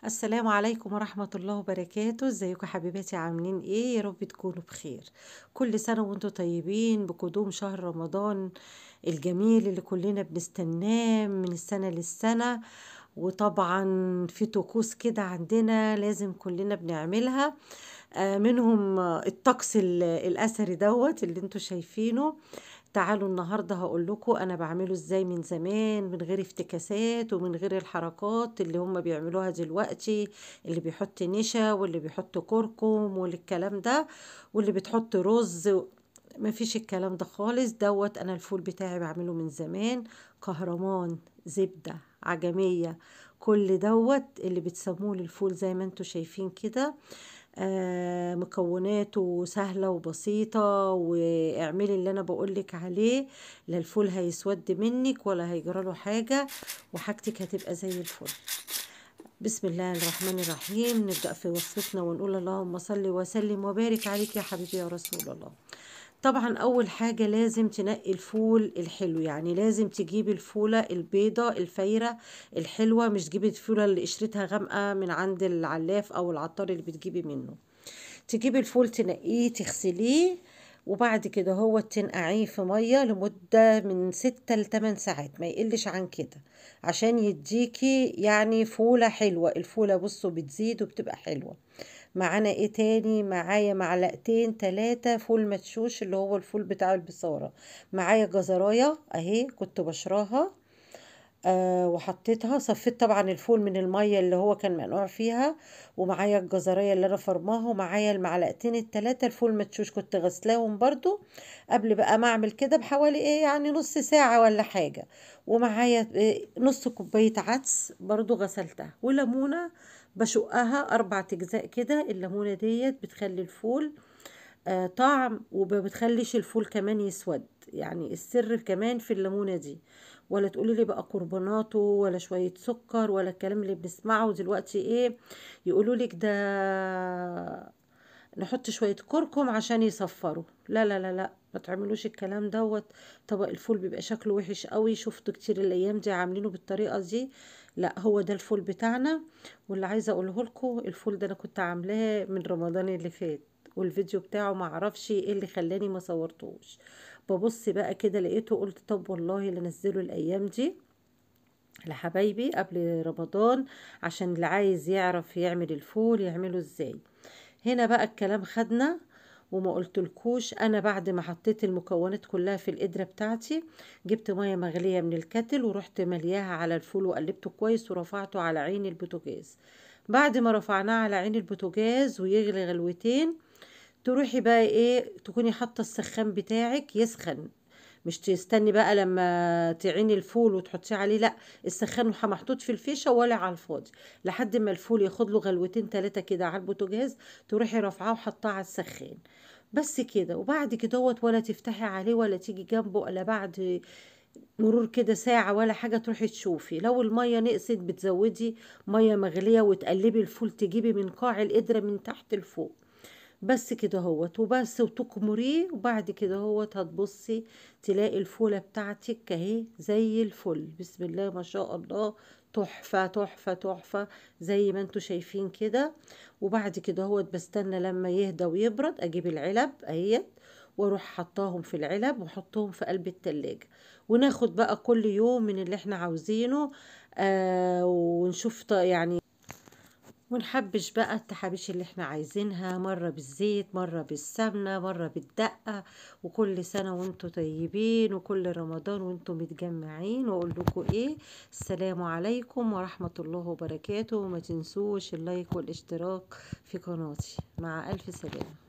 السلام عليكم ورحمة الله وبركاته. ازيكم حبيباتي؟ عاملين ايه؟ يا رب تكونوا بخير. كل سنة وانتم طيبين بقدوم شهر رمضان الجميل اللي كلنا بنستناه من السنة للسنة. وطبعا في طقوس كده عندنا لازم كلنا بنعملها. منهم الطقس الأثري دوت اللي انتوا شايفينه. تعالوا النهاردة هقول لكم انا بعمله ازاي من زمان، من غير افتكاسات ومن غير الحركات اللي هم بيعملوها دلوقتي، اللي بيحط نشا واللي بيحط كركم والكلام ده، واللي بتحط رز. ما فيش الكلام ده خالص دوت. انا الفول بتاعي بعمله من زمان، كهرمان، زبدة، عجمية، كل دوت اللي بتسموه الفول زي ما انتوا شايفين كده. مكوناته سهلة وبسيطة، واعملي اللي انا بقولك عليه. لا الفول هيسود منك ولا هيجراله حاجة، وحاجتك هتبقى زي الفل. بسم الله الرحمن الرحيم. نبدأ في وصفتنا ونقول اللهم صل وسلم وبارك عليك يا حبيبي يا رسول الله. طبعا اول حاجة لازم تنقي الفول الحلو، يعني لازم تجيبي الفولة البيضة الفايرة الحلوة، مش تجيبي الفولة اللي قشرتها غامقة من عند العلاف او العطار اللي بتجيبي منه. تجيبي الفول تنقيه تغسليه، وبعد كده هو تنقعيه في مية لمدة من 6 ل8 ساعات، ما يقلش عن كده، عشان يديكي يعني فولة حلوة. الفولة بصوا بتزيد وبتبقى حلوة. معانا ايه تاني؟ معايا معلقتين 3 فول مدشوش اللي هو الفول بتاع البصارة. معايا جزراية اهي كنت بشراها، وحطيتها صفيت طبعا الفول من المية اللي هو كان منقوع فيها، ومعايا الجزرية اللي انا فرماها، ومعايا المعلقتين ال3 الفول مدشوش كنت غسلاهم برضو قبل بقى ما اعمل كده بحوالي ايه يعني نص ساعة ولا حاجة. ومعايا نص كوباية عدس برضو غسلتها، وليمونة بشقها 4 أجزاء كده. الليمونة ديت بتخلي الفول طعم، وبتخليش الفول كمان يسود، يعني السر كمان في الليمونة دي. ولا تقولي لي بقى قربوناته ولا شوية سكر ولا الكلام اللي بنسمعه دلوقتي ايه، يقولوا لك ده نحط شوية كركم عشان يصفروا. لا لا لا لا، ما تعملوش الكلام دوت. طبق الفول بيبقى شكله وحش قوي، شفته كتير الايام دي عاملينه بالطريقة دي. لا هو ده الفول بتاعنا. واللي عايزة اقوله لكم، الفول ده انا كنت عاملاه من رمضان اللي فات، والفيديو بتاعه ما اعرفش ايه اللي خلاني ما صورتوش. ببص بقى كده لقيته، قلت طب والله اللي انزله الايام دي لحبايبي قبل رمضان، عشان اللي عايز يعرف يعمل الفول يعمله ازاي. هنا بقى الكلام خدنا وما قلتلكوش. انا بعد ما حطيت المكونات كلها في القدرة بتاعتي، جبت مية مغلية من الكتل ورحت ملياها على الفول وقلبته كويس ورفعته على عين البوتاجاز. بعد ما رفعناه على عين البوتاجاز ويغلي غلوتين، تروحي بقى ايه، تكوني حاطه السخان بتاعك يسخن. مش تستني بقى لما تعيني الفول وتحطيه عليه، لا، السخان محطوط في الفيشه ولا على الفاضي، لحد ما الفول ياخد له غلوتين 3 كده على البوتاجاز، تروحي رافعاه وحطاه على السخان. بس كده. وبعد كده ولا تفتحي عليه ولا تيجي جنبه الا بعد مرور كده ساعة ولا حاجة، تروحي تشوفي لو المية نقصت بتزودي مية مغلية وتقلبي الفول، تجيبي من قاع القدرة من تحت لفوق. بس كده هوت وبس، وتكمريه. وبعد كده هوت هتبصي تلاقي الفولة بتاعتك اهي زي الفل، بسم الله ما شاء الله، تحفة تحفة تحفة زي ما انتوا شايفين كده. وبعد كده هوت بستنى لما يهدى ويبرد، اجيب العلب اهيت واروح حطاهم في العلب واحطهم في قلب التلاجة، وناخد بقى كل يوم من اللي احنا عاوزينه. ونشوف يعني ونحبش بقى التحابيش اللي احنا عايزينها، مرة بالزيت، مرة بالسمنة، مرة بالدقة. وكل سنة وانتم طيبين، وكل رمضان وانتم متجمعين. واقول لكم ايه، السلام عليكم ورحمة الله وبركاته. وما تنسوش اللايك والاشتراك في قناتي. مع الف سلامة.